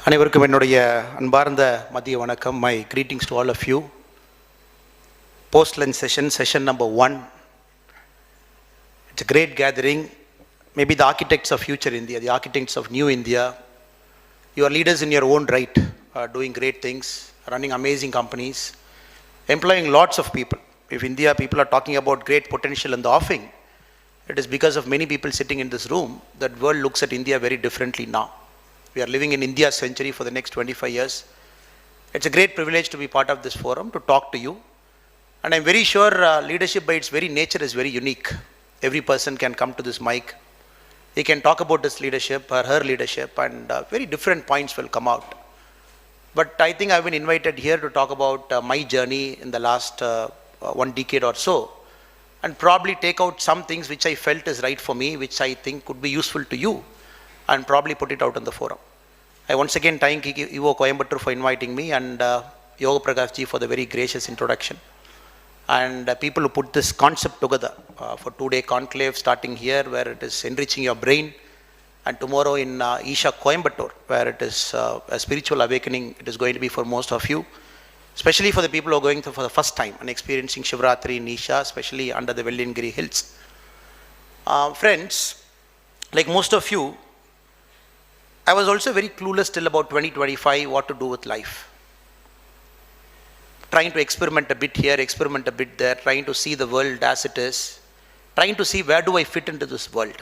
அனைவருக்கும் என்னுடைய அன்பார்ந்த மதிய வணக்கம். My greetings to all of you. Post-lunch session number 1. It's a great gathering. Maybe the architects of future India, the architects of new India. You are leaders in your own right, doing great things, running amazing companies, employing lots of people. If India people are talking about great potential in the offing, it is because of many people sitting in this room that world looks at India very differently now. We are living in India's century for the next 25 years. It's a great privilege to be part of this forum, to talk to you. And I'm very sure leadership by its very nature is very unique. Every person can come to this mic. He can talk about his leadership or her leadership, and very different points will come out. But I think I've been invited here to talk about my journey in the last 1 decade or so, and probably take out some things which I felt is right for me, which I think could be useful to you, and probably put it out on the forum. I once again thank Ivo Coimbatore for inviting me, and Yoga Prakash ji for the very gracious introduction, and people who put this concept together for 2-day conclave starting here, where it is enriching your brain, and tomorrow in Isha Coimbatore, where it is a spiritual awakening. It is going to be for most of you, especially for the people who are going through for the first time and experiencing Shivratri in Isha, especially under the Vellingiri hills. Friends, like most of you, I was also very clueless till about 2025 what to do with life. Trying to experiment a bit here, experiment a bit there, trying to see the world as it is, trying to see where do I fit into this world.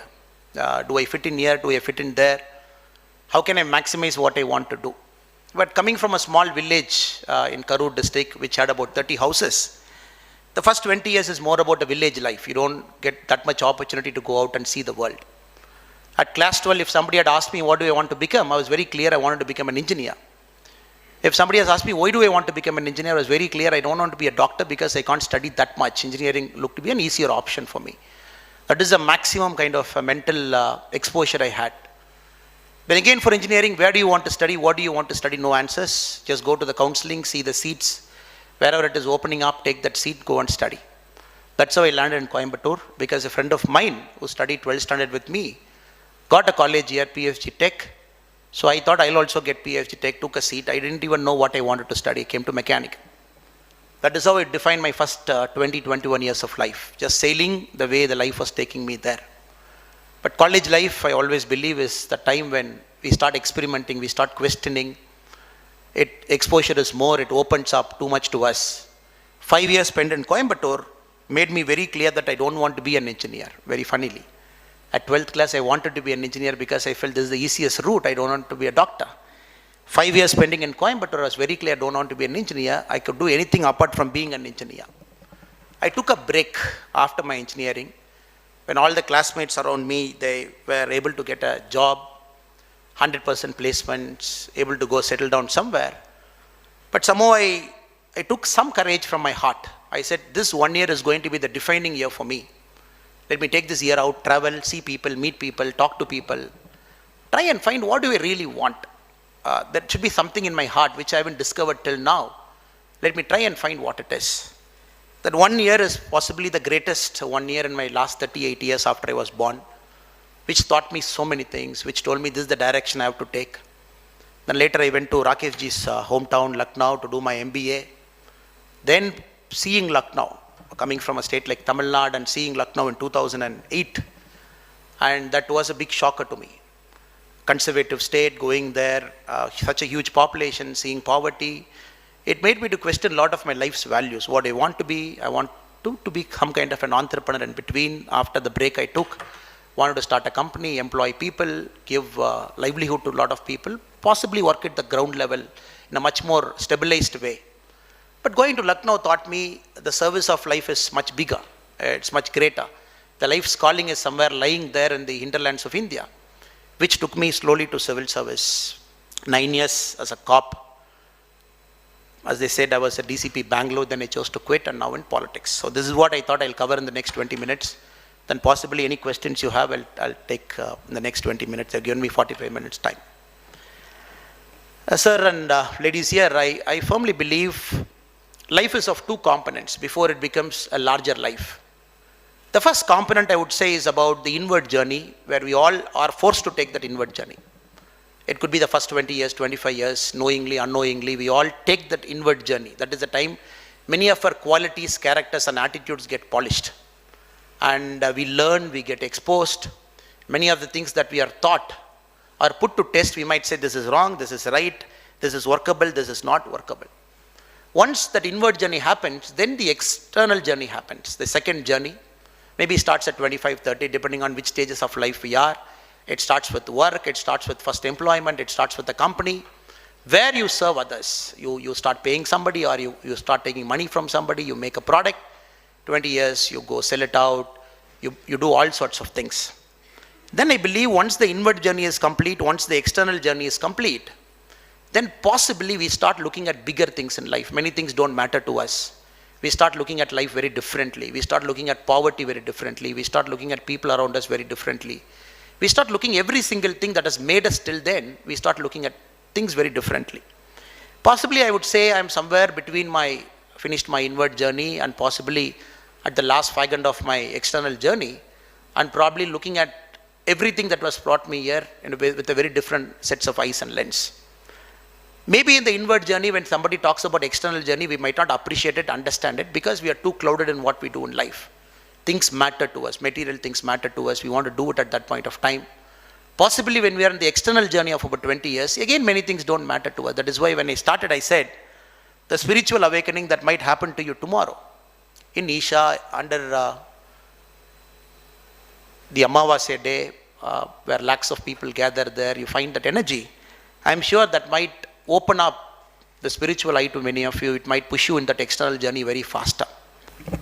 Do I fit in here? Do I fit in there? How can I maximize what I want to do? But coming from a small village in Karur district, which had about 30 houses, the first 20 years is more about a village life. You don't get that much opportunity to go out and see the world. At class 12, if somebody had asked me what do I want to become, I was very clear I wanted to become an engineer. If somebody has asked me why do I want to become an engineer, I was very clear I don't want to be a doctor because I can't study that much. Engineering looked to be an easier option for me. That is the maximum kind of mental exposure I had. Then again, for engineering, where do you want to study? What do you want to study? No answers. Just go to the counseling, see the seats. Wherever it is opening up, take that seat, go and study. That's how I landed in Coimbatore, because a friend of mine who studied 12th standard with me got a college here, PFG Tech. So I thought I'll also get PFG Tech, took a seat. I didn't even know what I wanted to study, came to mechanic. That is how I defined my first 21 years of life, just sailing the way the life was taking me there. But college life, I always believe, is the time when we start experimenting, we start questioning. Exposure is more, it opens up too much to us. 5 years spent in Coimbatore made me very clear that I don't want to be an engineer, very funnily. At 12th class, I wanted to be an engineer because I felt this is the easiest route. I don't want to be a doctor. 5 years spending in Coimbatore, I was very clear I don't want to be an engineer. I could do anything apart from being an engineer. I took a break after my engineering. When all the classmates around me, they were able to get a job, 100% placements, able to go settle down somewhere. But somehow I took some courage from my heart. I said, this 1 year is going to be the defining year for me. Let me take this year out, travel, see people, meet people, talk to people. Try and find what do I really want. There should be something in my heart which I haven't discovered till now. Let me try and find what it is. That 1 year is possibly the greatest 1 year in my last 38 years after I was born, which taught me so many things, which told me this is the direction I have to take. Then later I went to Rakesh ji's hometown, Lucknow, to do my MBA. Then seeing Lucknow, coming from a state like Tamil Nadu and seeing Lucknow in 2008, and that was a big shocker to me. Conservative state, going there, such a huge population, seeing poverty, it made me to question a lot of my life's values. What I want to be, I want to be some kind of an entrepreneur in between. After the break I took, wanted to start a company, employ people, give livelihood to a lot of people, possibly work at the ground level in a much more stabilized way. But going to Lucknow taught me the service of life is much bigger, it's much greater. The life's calling is somewhere lying there in the hinterlands of India, which took me slowly to civil service. 9 years as a cop. As they said, I was at DCP Bangalore, then I chose to quit, and now in politics. So this is what I thought I'll cover in the next 20 minutes. Then possibly any questions you have, I'll take in the next 20 minutes. They've given me 45 minutes time. Sir and ladies here, I firmly believe life is of two components before it becomes a larger life. The first component I would say is about the inward journey, where we all are forced to take that inward journey. It could be the first 20 years, 25 years, knowingly, unknowingly, we all take that inward journey. That is the time many of our qualities, characters and attitudes get polished. And we learn, we get exposed. Many of the things that we are taught are put to test. We might say this is wrong, this is right, this is workable, this is not workable. Once that inward journey happens, then the external journey happens. The second journey maybe starts at 25, 30, depending on which stages of life we are. It starts with work, it starts with first employment, it starts with the company, where you serve others. You start paying somebody, or you start taking money from somebody, you make a product. 20 years, you go sell it out, you do all sorts of things. Then I believe once the inward journey is complete, once the external journey is complete, then possibly we start looking at bigger things in life. Many things don't matter to us. We start looking at life very differently. We start looking at poverty very differently. We start looking at people around us very differently. We start looking every single thing that has made us till then, we start looking at things very differently. Possibly I would say I'm somewhere between finished my inward journey and possibly at the last fag of my external journey, and probably looking at everything that was brought me here with a very different sets of eyes and lens. Maybe in the inward journey, when somebody talks about external journey, we might not appreciate it, understand it, because we are too clouded in what we do in life. Things matter to us, material things matter to us, we want to do it at that point of time. Possibly when we are in the external journey of about 20 years, again many things don't matter to us. That is why when I started, I said, the spiritual awakening that might happen to you tomorrow, in Isha, under the Amavasya day, where lakhs of people gather there, you find that energy. I am sure that might open up the spiritual eye to many of you. It might push you in that external journey very faster.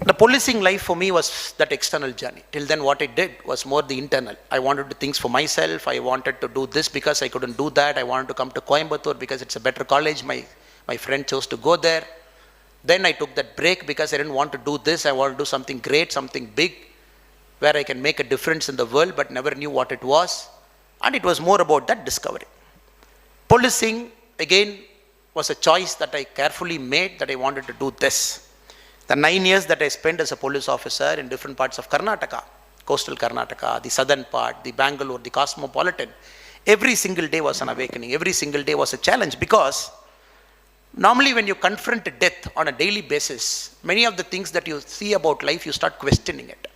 The policing life for me was that external journey. Till then what I did was more the internal. I wanted to do things for myself. I wanted to do this because I couldn't do that. I wanted to come to Coimbatore because it's a better college. My friend chose to go there. Then I took that break because I didn't want to do this. I wanted to do something great, something big, where I can make a difference in the world, but never knew what it was. And it was more about that discovery. Policing, again, was a choice that I carefully made, that I wanted to do this. The 9 years that I spent as a police officer in different parts of Karnataka, coastal Karnataka, the southern part, the Bangalore, the cosmopolitan, every single day was an awakening. Every single day was a challenge, because normally when you confront death on a daily basis, many of the things that you see about life, you start questioning it.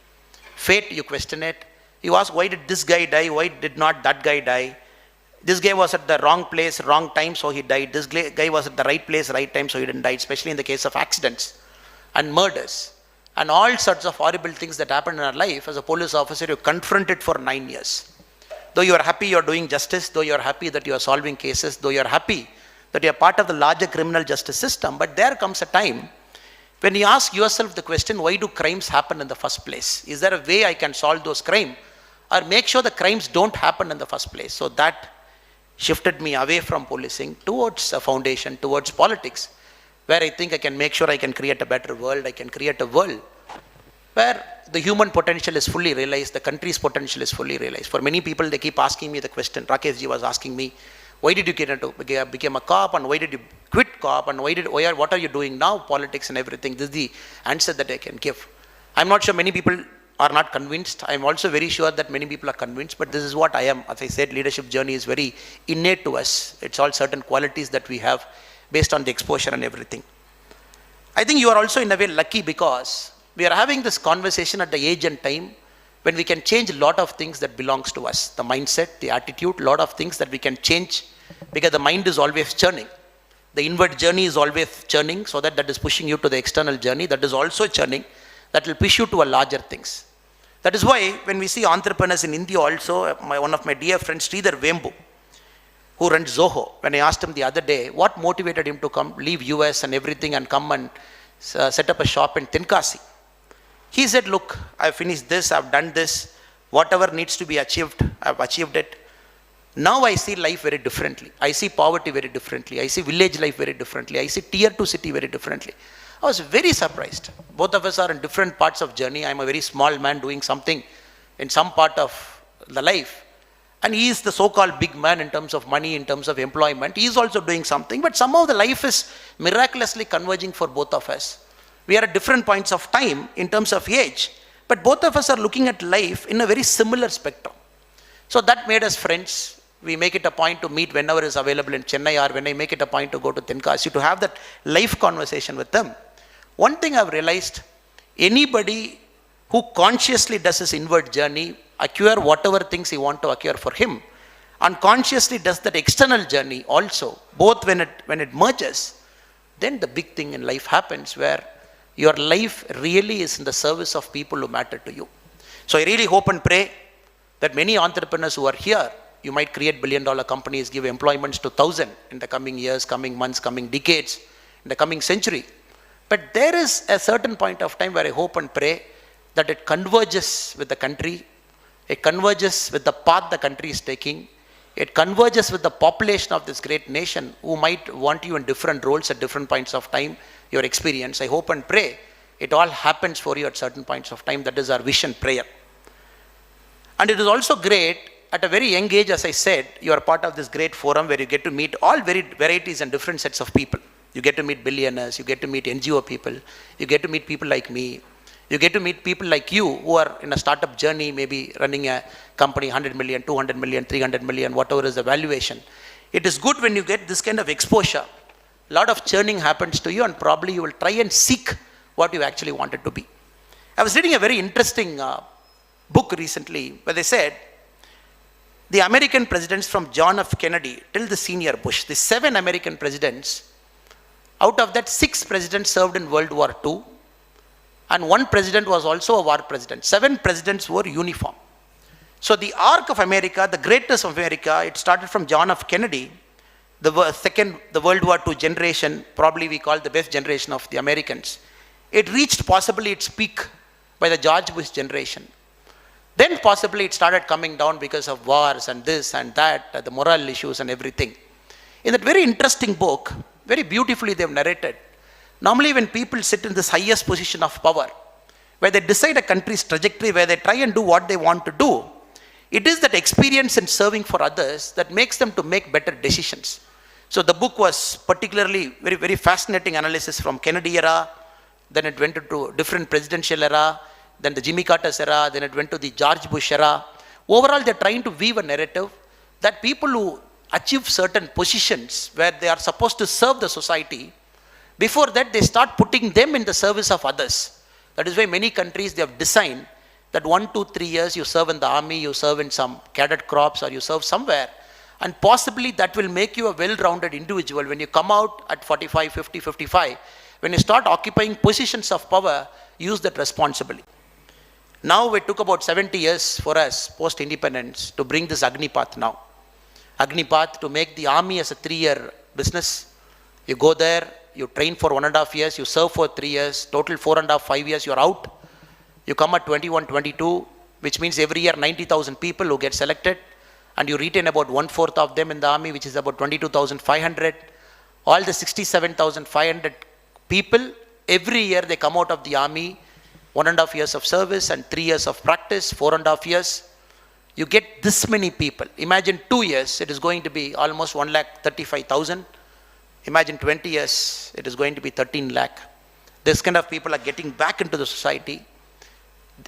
Fate, you question it. You ask, why did this guy die? Why did not that guy die? This guy was at the wrong place, wrong time, so he died. This guy was at the right place, right time, so he didn't die, especially in the case of accidents and murders and all sorts of horrible things that happen in our life. As a police officer, you confront it for 9 years. Though you are happy you are doing justice, though you are happy that you are solving cases, though you are happy that you are part of the larger criminal justice system, but there comes a time when you ask yourself the question, why do crimes happen in the first place? Is there a way I can solve those crimes or make sure the crimes don't happen in the first place? So that shifted me away from policing towards a foundation, towards politics, where I think I can make sure I can create a better world. I can create a world where the human potential is fully realized, the country's potential is fully realized. For many people, they keep asking me the question. Rakesh ji was asking me, why did you become a cop, and why did you quit cop, and what are you doing now, politics and everything? This is the answer that I can give. I'm not sure many people are not convinced. I'm also very sure that many people are convinced, but this is what I am. As I said, leadership journey is very innate to us. It's all certain qualities that we have based on the exposure and everything. I think you are also in a way lucky, because we are having this conversation at the age and time when we can change a lot of things that belongs to us. The mindset, the attitude, a lot of things that we can change, because the mind is always churning. The inward journey is always churning, so that is pushing you to the external journey that is also churning, that will push you to a larger things. That is why when we see entrepreneurs in India also, one of my dear friends, Sridhar Vembu, who runs Zoho, when I asked him the other day, what motivated him to come, leave US and everything and come and set up a shop in Tenkasi? He said, look, I've finished this, I've done this, whatever needs to be achieved, I've achieved it. Now I see life very differently. I see poverty very differently. I see village life very differently. I see tier 2 city very differently. I was very surprised. Both of us are in different parts of journey. I'm a very small man doing something in some part of the life. And he is the so-called big man in terms of money, in terms of employment. He is also doing something, but somehow the life is miraculously converging for both of us. We are at different points of time in terms of age, but both of us are looking at life in a very similar spectrum. So that made us friends. We make it a point to meet whenever is available in Chennai, or when I make it a point to go to Tenkasi, to have that life conversation with them. One thing I've realized, anybody who consciously does his inward journey, acquire whatever things he want to acquire for him, unconsciously does that external journey also, both when it merges, then the big thing in life happens, where your life really is in the service of people who matter to you. So I really hope and pray that many entrepreneurs who are here, you might create billion-dollar companies, give employments to 1,000 in the coming years, coming months, coming decades, in the coming century. But there is a certain point of time where I hope and pray that it converges with the country, it converges with the path the country is taking, it converges with the population of this great nation who might want you in different roles at different points of time, your experience. I hope and pray it all happens for you at certain points of time. That is our vision prayer. And it is also great, at a very young age, as I said, you are part of this great forum where you get to meet all varieties and different sets of people. You get to meet billionaires, you get to meet NGO people, you get to meet people like me, you get to meet people like you who are in a startup journey, maybe running a company 100 million, 200 million, 300 million, whatever is the valuation. It is good when you get this kind of exposure. A lot of churning happens to you, and probably you will try and seek what you actually wanted to be. I was reading a very interesting book recently where they said the American presidents from John F. Kennedy till the senior Bush, the 7 American presidents, out of that 6 presidents served in World War II, and 1 president was also a war president. 7 presidents were uniform. So the arc of America, the greatness of America, it started from John F. Kennedy, the World War II generation, probably we call the best generation of the Americans. It reached possibly its peak by the George Bush generation. Then possibly it started coming down because of wars and this and that, the moral issues and everything. In that very interesting book, very beautifully they have narrated, normally when people sit in this highest position of power, where they decide a country's trajectory, where they try and do what they want to do, it is that experience in serving for others that makes them to make better decisions. So the book was particularly very, very fascinating analysis from Kennedy era, then it went into different presidential era, then the Jimmy Carter's era, then it went to the George Bush era. Overall, they're trying to weave a narrative that people who achieve certain positions where they are supposed to serve the society, before that they start putting them in the service of others. That is why many countries, they have designed that 1, 2, 3 years you serve in the army, you serve in some cadet corps, or you serve somewhere, and possibly that will make you a well-rounded individual. When you come out at 45, 50, 55, when you start occupying positions of power, use that responsibly. Now it took about 70 years for us, post-independence, to bring this Agnipath now. Agnipath, to make the army as a 3-year business. You go there, you train for 1.5 years, you serve for 3 years, total 4.5, 5 years, you're out. You come at 21, 22, which means every year 90,000 people who get selected, and you retain about 1/4 of them in the army, which is about 22,500. All the 67,500 people, every year they come out of the army, 1.5 years of service and 3 years of practice, 4.5 years. You get this many people. Imagine 2 years, it is going to be almost 1,35,000. Imagine 20 years, it is going to be 13 lakh. This kind of people are getting back into the society.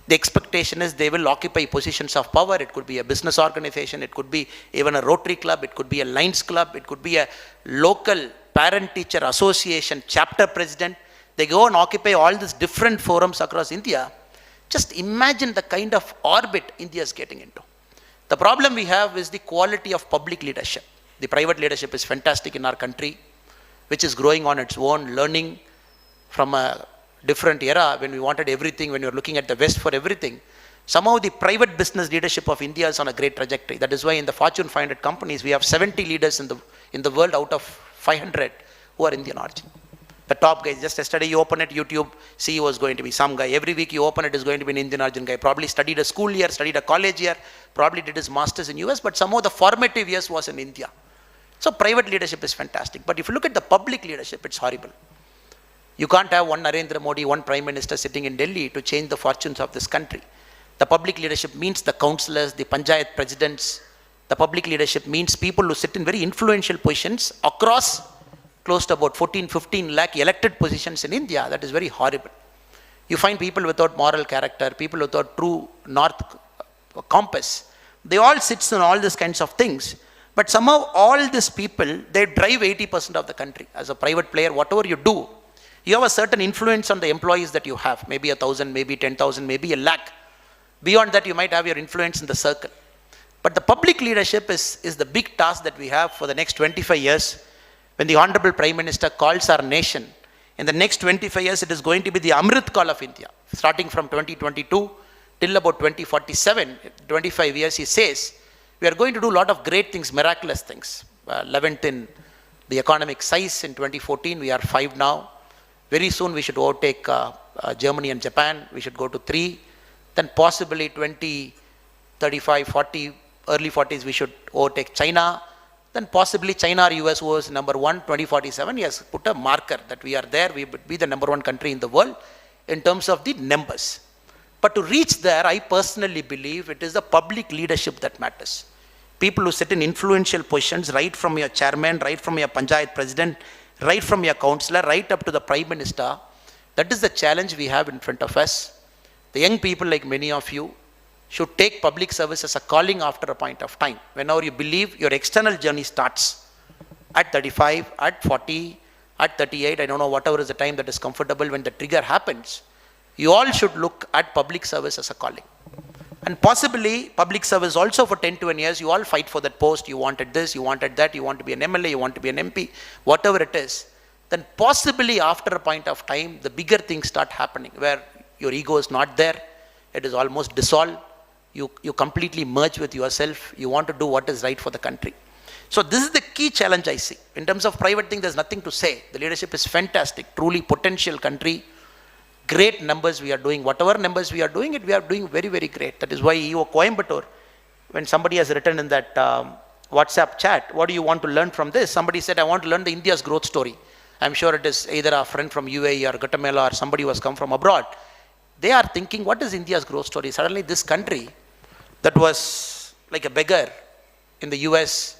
The expectation is they will occupy positions of power. It could be a business organization, it could be even a Rotary Club, it could be a Lions Club, it could be a local parent-teacher association chapter president. They go and occupy all these different forums across India. Just imagine the kind of orbit India is getting into. The problem we have is the quality of public leadership. The private leadership is fantastic in our country, which is growing on its own, learning from a different era when we wanted everything, when we were looking at the West for everything. Somehow the private business leadership of India is on a great trajectory. That is why in the Fortune 500 companies, we have 70 leaders in the world out of 500 who are Indian origin. The top guys, just yesterday you open it, YouTube, CEO is going to be some guy. Every week you open it, is going to be an Indian origin guy. Probably studied a school year, studied a college year, probably did his masters in US, but somehow the formative years was in India. So private leadership is fantastic. But if you look at the public leadership, it's horrible. You can't have one Narendra Modi, one Prime Minister sitting in Delhi to change the fortunes of this country. The public leadership means the councillors, the panchayat presidents. The public leadership means people who sit in very influential positions across close to about 14, 15 lakh elected positions in India. That is very horrible. You find people without moral character, people without true north compass. They all sit in all these kinds of things. But somehow all these people, they drive 80% of the country. As a private player, whatever you do, you have a certain influence on the employees that you have. Maybe 1,000, maybe 10,000, maybe 100,000. Beyond that, you might have your influence in the circle. But the public leadership is the big task that we have for the next 25 years. When the Honorable Prime Minister calls our nation, in the next 25 years, it is going to be the Amrit Kaal of India. Starting from 2022 till about 2047, 25 years, he says, we are going to do a lot of great things, miraculous things. 11th in the economic size in 2014, we are 5 now. Very soon we should overtake Germany and Japan. We should go to 3. Then possibly 35, 40, early 40s, we should overtake China. Then possibly China or US was number 1, 2047. He has put a marker that we are there. We would be the number 1 country in the world in terms of the numbers. But to reach there, I personally believe it is the public leadership that matters. People who sit in influential positions, right from your chairman, right from your panchayat president, right from your councillor, right up to the prime minister. That is the challenge we have in front of us. The young people, like many of you, should take public service as a calling after a point of time. Whenever you believe your external journey starts at 35, at 40, at 38, I don't know, whatever is the time that is comfortable, when the trigger happens, you all should look at public service as a calling. And possibly public service also for 10 to 20 years, you all fight for that post, you wanted this, you wanted that, you want to be an MLA, you want to be an MP, whatever it is. Then possibly after a point of time, the bigger things start happening, where your ego is not there, it is almost dissolved, you completely merge with yourself, you want to do what is right for the country. So this is the key challenge I see. In terms of private thing, there's nothing to say. The leadership is fantastic, truly potential country. Great numbers we are doing. Whatever numbers we are doing, we are doing very, very great. That is why EO Coimbatore, when somebody has written in that WhatsApp chat, what do you want to learn from this? Somebody said, I want to learn the India's growth story. I'm sure it is either a friend from UAE or Guatemala or somebody who has come from abroad. They are thinking, what is India's growth story? Suddenly this country that was like a beggar in the US,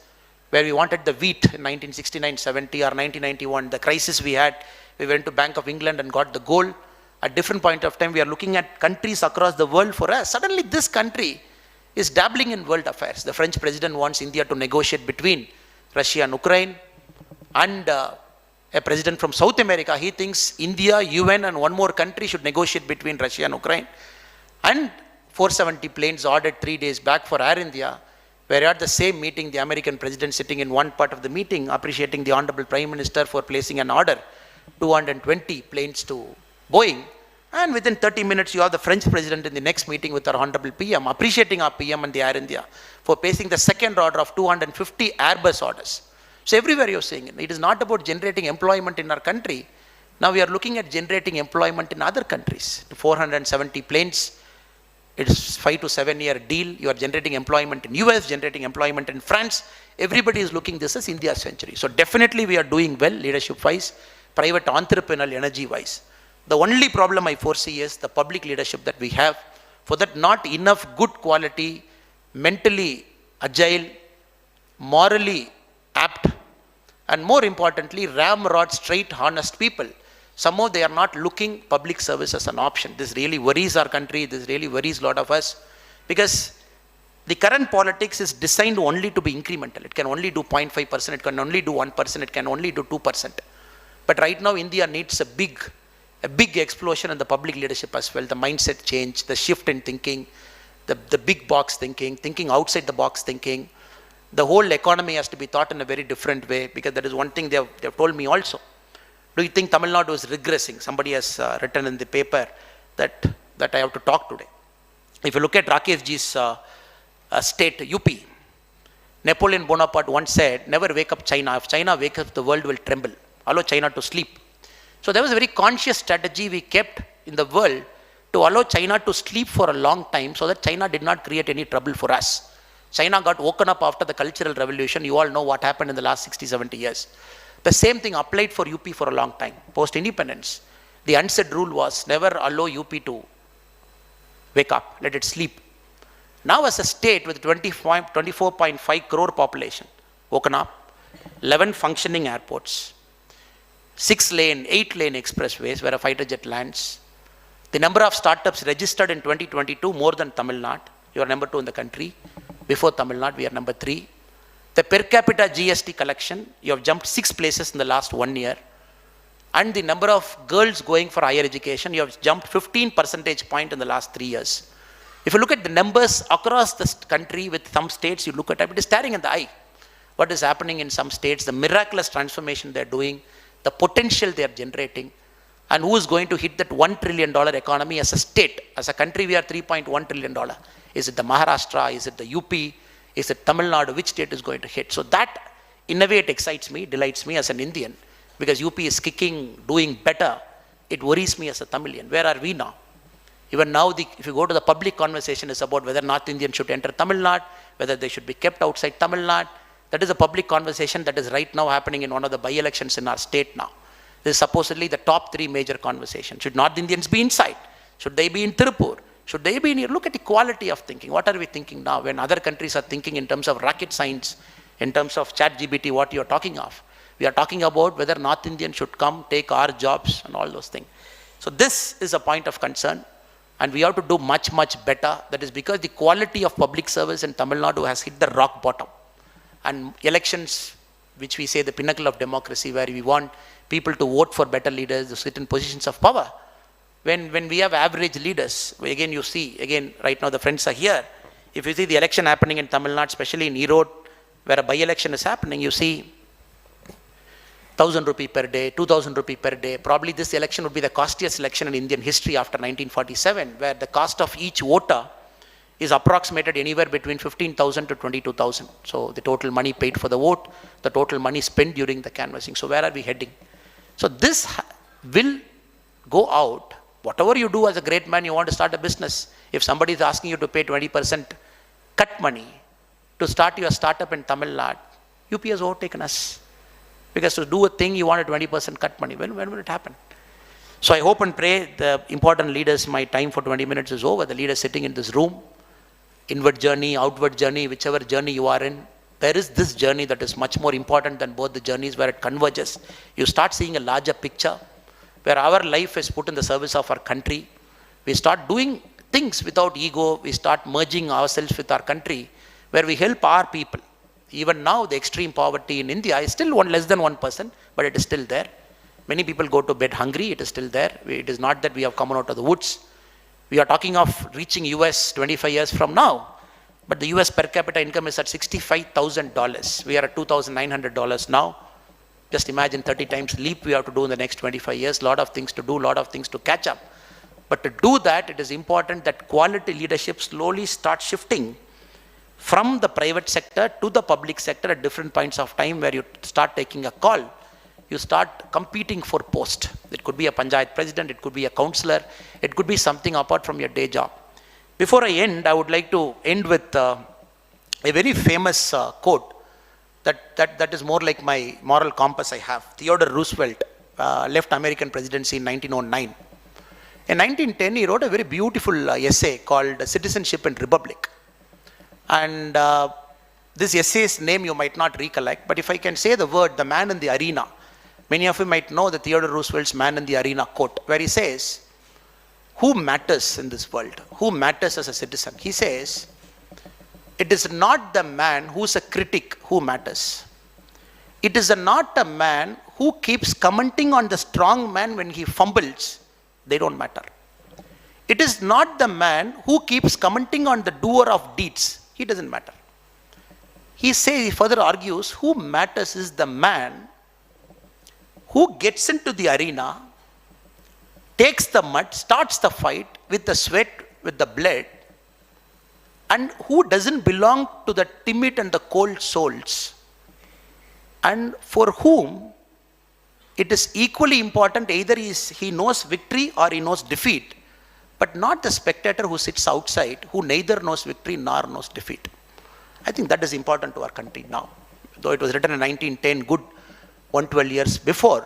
where we wanted the wheat in 1969, 70 or 1991, the crisis we had, we went to Bank of England and got the gold. At different point of time, we are looking at countries across the world for us. Suddenly this country is dabbling in world affairs. The French president wants India to negotiate between Russia and Ukraine, and a president from South America, he thinks India, UN and one more country should negotiate between Russia and Ukraine. And 470 planes ordered 3 days back for Air India, where at the same meeting, the American president sitting in one part of the meeting, appreciating the Honorable Prime Minister for placing an order, 220 planes to Boeing. And within 30 minutes, you have the French president in the next meeting with our Honorable PM, appreciating our PM and the Air India for placing the second order of 250 Airbus orders. So everywhere you're seeing it. It is not about generating employment in our country. Now we are looking at generating employment in other countries. 470 planes, it's 5 to 7 year deal. You are generating employment in US, generating employment in France. Everybody is looking this as India's century. So definitely we are doing well leadership-wise, private entrepreneurial energy-wise. The only problem I foresee is the public leadership that we have. For that, not enough good quality, mentally agile, morally apt, and more importantly, ramrod, straight, honest people. Somehow they are not looking public service as an option. This really worries our country. This really worries a lot of us, because the current politics is designed only to be incremental. It can only do 0.5%, it can only do 1%, it can only do 2%. But right now, India needs a big explosion in the public leadership as well. The mindset change, the shift in thinking, the big box thinking outside the box thinking. The whole economy has to be thought in a very different way, because that is one thing they have told me also. Do you think Tamil Nadu is regressing? Somebody has written in the paper that I have to talk today. If you look at Rakeshji's state, UP, Napoleon Bonaparte once said, never wake up China. If China wakes up, the world will tremble. Allow China to sleep. So there was a very conscious strategy we kept in the world to allow China to sleep for a long time, so that China did not create any trouble for us. China got woken up after the Cultural Revolution. You all know what happened in the last 60, 70 years. The same thing applied for UP for a long time, post-independence. The unsaid rule was never allow UP to wake up, let it sleep. Now as a state with 24.5 crore population, woken up, 11 functioning airports, 6-lane, 8-lane expressways where a fighter jet lands. The number of startups registered in 2022 more than Tamil Nadu. You are number 2 in the country. Before Tamil Nadu, we are number 3. The per capita GST collection, you have jumped 6 places in the last 1 year. And the number of girls going for higher education, you have jumped 15 percentage point in the last 3 years. If you look at the numbers across the country with some states, you look at it, it is staring in the eye. What is happening in some states, the miraculous transformation they are doing, the potential they are generating, and who is going to hit that $1 trillion economy as a state. As a country, we are $3.1 trillion. Is it the Maharashtra? Is it the UP? Is it Tamil Nadu? Which state is going to hit? So that, in a way, it excites me, delights me as an Indian, because UP is kicking, doing better. It worries me as a Tamilian. Where are we now? Even now, if you go to the public conversation, is about whether North Indians should enter Tamil Nadu, whether they should be kept outside Tamil Nadu. That is a public conversation that is right now happening in one of the by-elections in our state now. This is supposedly the top 3 major conversations. Should North Indians be inside? Should they be in Tirupur? Should they be in here? Look at the quality of thinking. What are we thinking now when other countries are thinking in terms of rocket science, in terms of ChatGPT, what you are talking of? We are talking about whether North Indians should come, take our jobs and all those things. So this is a point of concern. And we have to do much, much better. That is because the quality of public service in Tamil Nadu has hit the rock bottom. And elections, which we say the pinnacle of democracy, where we want people to vote for better leaders, to sit in positions of power. When we have average leaders, again you see, again right now the friends are here. If you see the election happening in Tamil Nadu, especially in Erode, where a by-election is happening, you see 1,000 rupee per day, 2,000 rupee per day. Probably this election would be the costliest election in Indian history after 1947, where the cost of each voter is approximated anywhere between 15,000 to 22,000. So the total money paid for the vote, the total money spent during the canvassing. So where are we heading? So this will go out. Whatever you do as a great man, you want to start a business. If somebody is asking you to pay 20% cut money to start your startup in Tamil Nadu, UP has overtaken us. Because to do a thing, you want a 20% cut money. When will it happen? So I hope and pray the important leaders, my time for 20 minutes is over. The leaders sitting in this room, inward journey, outward journey, whichever journey you are in, there is this journey that is much more important than both the journeys where it converges. You start seeing a larger picture where our life is put in the service of our country. We start doing things without ego. We start merging ourselves with our country where we help our people. Even now, the extreme poverty in India is still less than 1%, but it is still there. Many people go to bed hungry, it is still there. It is not that we have come out of the woods. We are talking of reaching US 25 years from now, but the US per capita income is at $65,000. We are at $2,900 now. Just imagine 30 times leap we have to do in the next 25 years. Lot of things to do, lot of things to catch up. But to do that, it is important that quality leadership slowly starts shifting from the private sector to the public sector at different points of time, where you start taking a call. You start competing for post. It could be a panchayat president, it could be a councillor, it could be something apart from your day job. Before I end, I would like to end with a very famous quote that is more like my moral compass I have. Theodore Roosevelt left American presidency in 1909. In 1910, he wrote a very beautiful essay called Citizenship and Republic. And this essay's name you might not recollect, but if I can say the word, the man in the arena, many of you might know the Theodore Roosevelt's man in the arena quote, where he says, who matters in this world? Who matters as a citizen? He says, it is not the man who's a critic who matters. It is not a man who keeps commenting on the strong man when he fumbles. They don't matter. It is not the man who keeps commenting on the doer of deeds. He doesn't matter. He further argues, who matters is the man who gets into the arena, takes the mud, starts the fight with the sweat, with the blood, and who doesn't belong to the timid and the cold souls, and for whom it is equally important either he knows victory or he knows defeat, but not the spectator who sits outside, who neither knows victory nor knows defeat. I think that is important to our country now. Though it was written in 1910, good 112 years before,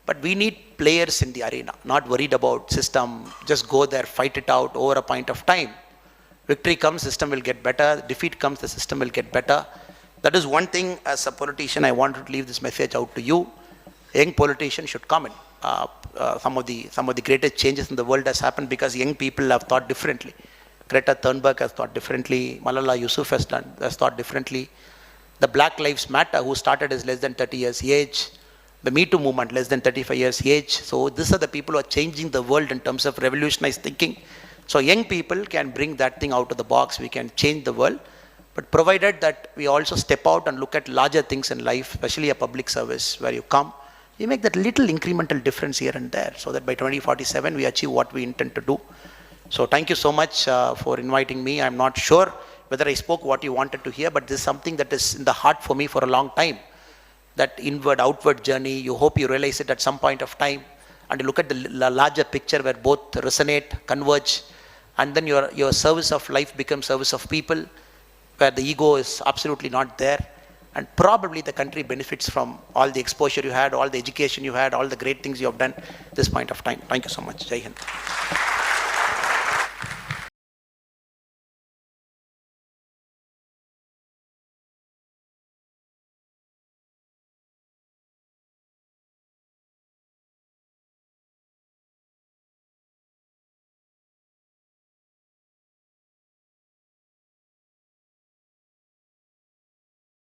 but we need players in the arena, not worried about system, just go there, fight it out over a point of time. Victory comes, system will get better. Defeat comes, the system will get better. That is one thing as a politician, I want to leave this message out to you. Young politicians should come in. Some of the greatest changes in the world has happened because young people have thought differently. Greta Thunberg has thought differently. Malala Yousafzai has thought differently. The Black Lives Matter, who started as less than 30 years age, the Me Too movement, less than 35 years age. So these are the people who are changing the world in terms of revolutionized thinking. So young people can bring that thing out of the box. We can change the world, but provided that we also step out and look at larger things in life, especially a public service where you come, you make that little incremental difference here and there, so that by 2047 we achieve what we intend to do. So thank you so much for inviting me. I'm not sure whether I spoke what you wanted to hear, but this is something that is in the heart for me for a long time. That inward, outward journey, you hope you realize it at some point of time, and you look at the larger picture where both resonate, converge, and then your service of life becomes service of people, where the ego is absolutely not there, and probably the country benefits from all the exposure you had, all the education you had, all the great things you have done at this point of time. Thank you so much. Jai Hind.